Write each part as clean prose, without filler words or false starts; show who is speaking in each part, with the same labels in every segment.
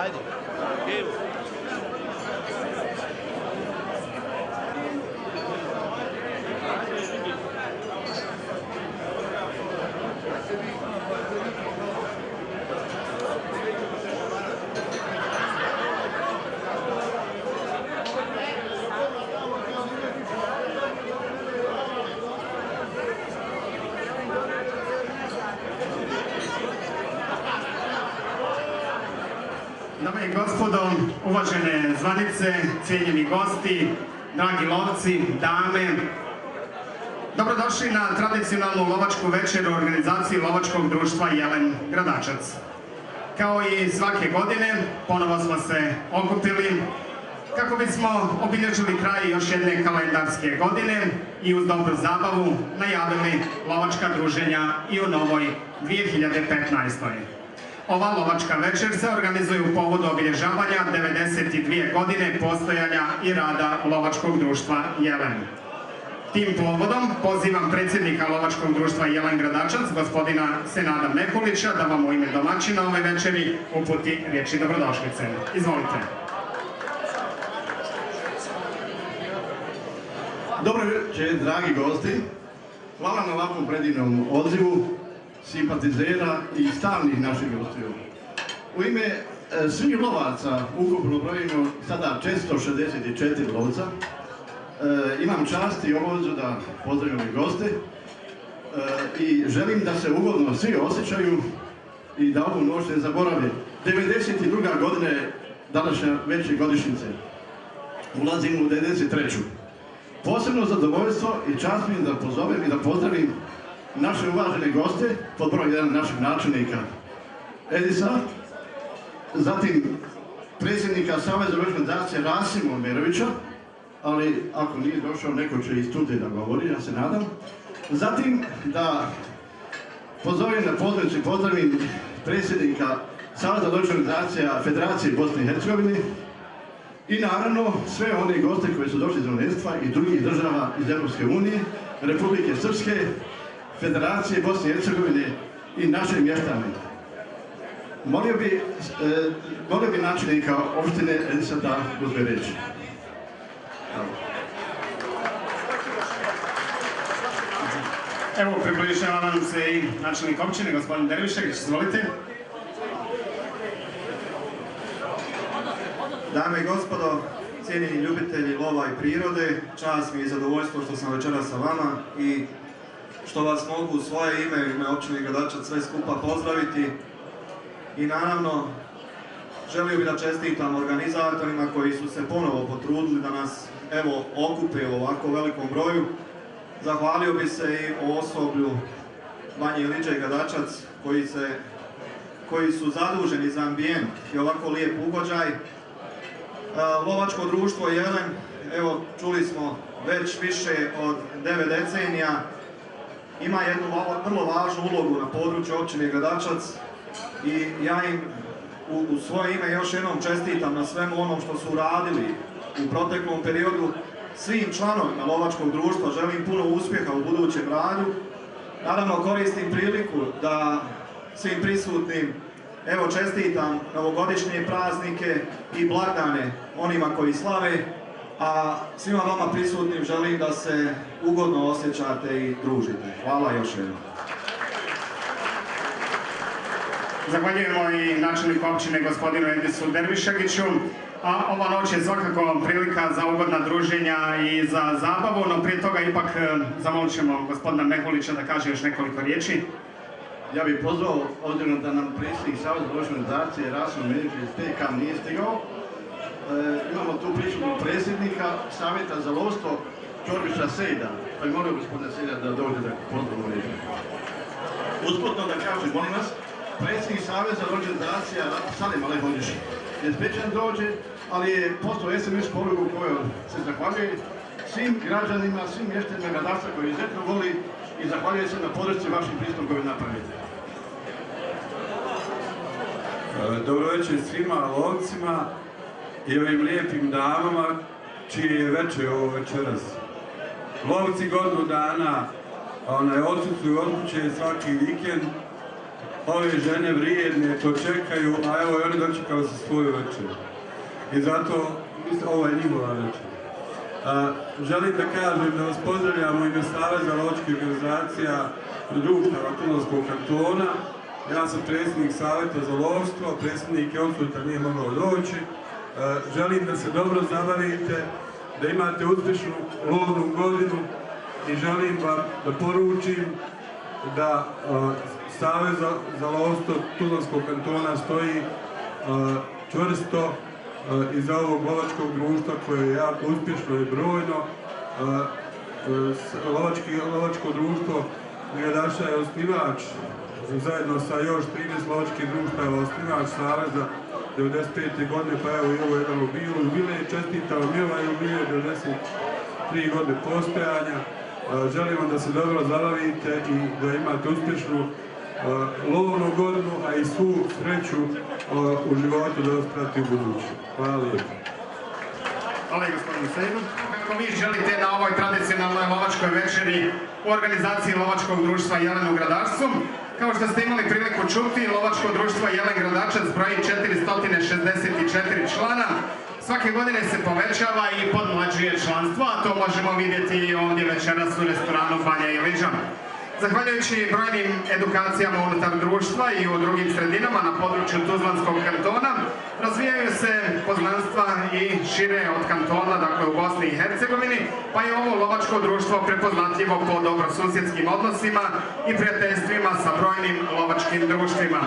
Speaker 1: Ajde.
Speaker 2: Dame i gospodo, uvažene zvanice, cijenjeni gosti, dragi lovci, dame, dobrodošli na tradicionalnu lovačku večeru u organizaciji Lovačkog društva Jelen Gradačac. Kao i svake godine, ponovo smo se okupili kako bismo obilježili kraj još jedne kalendarske godine i uz dobru zabavu najavili lovačka druženja i u novoj 2015. Ova lovačka večer se organizuje u povodu obilježavanja 92 godine postojanja i rada Lovačkog društva Jelen. Tim povodom pozivam predsjednika Lovačkog društva Jelen Gradačac, gospodina Senada Mekulića, da vam u ime domaćina ove večeri uputi riječi dobrodošlice. Izvolite.
Speaker 3: Dobro večer, dragi gosti. Hvala na ovakvom predivnom odzivu simpatizera i stalnih naših gostiju. U ime svih lovaca, ukupno brojimo sada 464 lovca, imam čast i obavezu da pozdravim ove goste i želim da se ugodno svi osjećaju i da ovu noć ne zaborave. 92. godina je današnja veće godišnjice. Ulazimo u 93. Posebno zadovoljstvo i čast mi je da pozovem i da pozdravim naše uvažene goste, pod broj 1 našeg načelnika Edisa, zatim predsjednika Saveza organizacije Rasima Omerovića, ali ako nije došao, neko će iz Tute da govori, ja se nadam. Zatim da pozovem na pozornicu i pozdravim predsjednika Saveza organizacija Federacije Bosne i Hercegovine i naravno sve one goste koji su došli iz inozemstva i drugih država iz Europske unije, Republike Srpske, Federacije Bosne i Hercegovine i naše mještane. Molio bi načelnika opštine Edisa da uzme riječ.
Speaker 2: Evo, približava nam se i načelnik općine, gospodin Dervišević, izvolite.
Speaker 4: Dame i gospodo, cijenjeni ljubitelji lova i prirode, čast mi je i zadovoljstvo što sam večeras sa vama i što vas mogu u svoje ime, u ime općine Gradačac sve skupa pozdraviti. I naravno, želio bih da čestitam organizatorima koji su se ponovo potrudili da nas evo okupe u ovako velikom broju. Zahvalio bih se i o osoblju Banje Iliđe i Gradačac koji su zaduženi za ambijent i ovako lijep ugođaj. Lovačko društvo Jelen, evo čuli smo već više od 9 decenija, ima jednu vrlo važnu ulogu na području općine Gradačac i ja im u svoje ime još jednom čestitam na svemu onom što su radili u proteklom periodu. Svim članovima Lovačkog društva želim puno uspjeha u budućem radu. Naravno koristim priliku da svim prisutnim evo čestitam novogodišnje praznike i blagdane onima koji slave, a svima vama prisutnim želim da se ugodno osjećate i družite. Hvala još jednom.
Speaker 2: Zahvaljujemo i načelniku općine gospodinu Edisu Derviševiću. A ova noć je svakako prilika za ugodna druženja i za zabavu, no prije toga ipak zamolit ćemo gospodina Mekulića da kaže još nekoliko riječi.
Speaker 3: Ja bih pozvao, obzirom da nam predsjednik Saveza organizacije Rasim Omerović iz TK nije stigao, imamo tu prisutnog predsjednika Savjeta za lovstvo Čorbića Sejda, pa je molio gospodina Sejda da dođe da pozdravimo riječi. Usputno da kažem, molim vas, predsjednik Saveza organizacija Salim Alehović je spriječen dođe, ali je poslao SMS poruku kojoj se zahvaljuje svim građanima, svim mještanima Gradačca koji izuzetno voli i zahvaljuje se na podršci vaših pristupom koju napravite.
Speaker 5: Dobro večer svima lovcima i ovim lijepim damama čije je večer ovo večeras. Lovci godinu dana odsutstvuju od kuće svaki vikend ove žene vrijedne to čekaju, a evo i oni dočekali su svoju večer. I zato, ovo je njihova večer. Želim da kažem da vas pozdravljamo u ime Saveza lovačkih organizacija društava Tunelskog kantona. Ja sam predsjednik Savjeta za lovstvo, predsjednik je odsutan, nije mogao doći. Želim da se dobro zabavite, da imate uspješnu lovnu godinu i želim vam da poručim da Savez za lovstvo Tunelskog kantona stoji čvrsto iza ovog lovačkog društva koje je jako uspješno i brojno. Lovačko društvo Gradaša je osnivač, zajedno sa još 13 lovačkih društava, osnivač Saveza 95. godine, pa evo i ovo je jedan jubilej, čestitam vam i ovaj jubilej 93 godine postojanja. Želim vam da se dobro zabavite i da imate uspješnu lovnu godinu, a i svu sreću u životu da vas prati u buduću. Hvala lijepo.
Speaker 2: Hvala i gospodinu Sejdu. Kako vi želite na ovoj tradicionalnoj lovačkoj večeri u organizaciji Lovačkog društva Jelen u Gradačcu, kao što ste imali priliku čuti, Lovačko društvo Jelen Gradačac broji 464 člana. Svake godine se povećava i podmlađuje članstvo, a to možemo vidjeti i ovdje večeras u restoranu Banja Iliđa. Zahvaljujući brojnim edukacijama unutar društva i u drugim sredinama na području Tuzlanskog kantona, razvijaju se poznanstva i šire od kantona, dakle u Bosni i Hercegovini, pa je ovo lovačko društvo prepoznatljivo po dobrosusjedskim odnosima i prijateljstvima sa brojnim lovačkim društvima.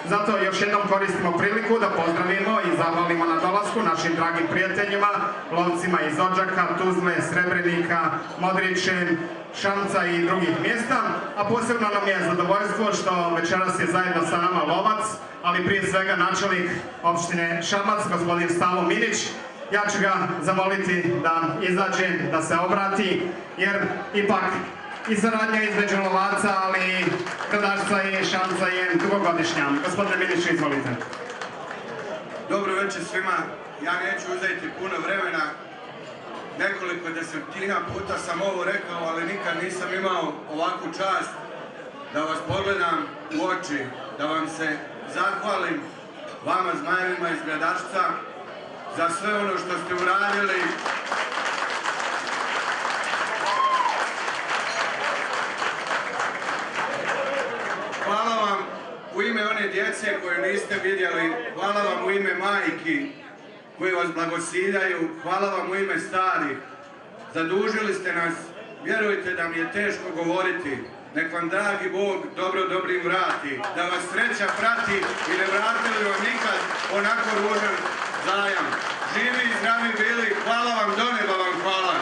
Speaker 2: Zato još jednom koristimo priliku da pozdravimo i zahvalimo na dolasku našim dragim prijateljima, lovcima iz Odžaka, Tuzle, Srebrenika, Modriče, Šamca i drugih mjesta, a posebno nam je zadovoljstvo što večeras je zajedno sa nama lovac, ali prije svega načelnik opštine Šamac, gospodin Stavo Minić. Ja ću ga zamoliti da izađe, da se obrati, jer ipak i saradnja između lovaca, ali i Gradašca i Šamca je dugogodišnja. Gospodine Minić, izvolite.
Speaker 1: Dobro večer svima. Ja neću uzeti puno vremena. Nekoliko desetina puta sam ovo rekao, ali nikad nisam imao ovakvu čast da vas pogledam u oči, da vam se zahvalim, vama zmajevima iz Gradašca, za sve ono što ste uradili. Hvala vam u ime one djece koje niste vidjeli, hvala vam u ime majki koji vas blagosiljaju, hvala vam u ime starih. Zadužili ste nas, vjerujte da mi je teško govoriti. Nek vam dragi Bog dobro dobrim vrati, da vas sreća prati i ne vratili vam nikad onako ružan zajam. Živi i zdravi bili, hvala vam, do neba vam hvala.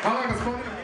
Speaker 2: Hvala gospodine.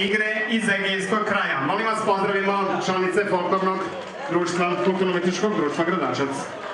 Speaker 2: igre iz Egejskog kraja. Molim vas, pozdravimo članice folklornog društva, kulturno-umetničkog društva Gradačac.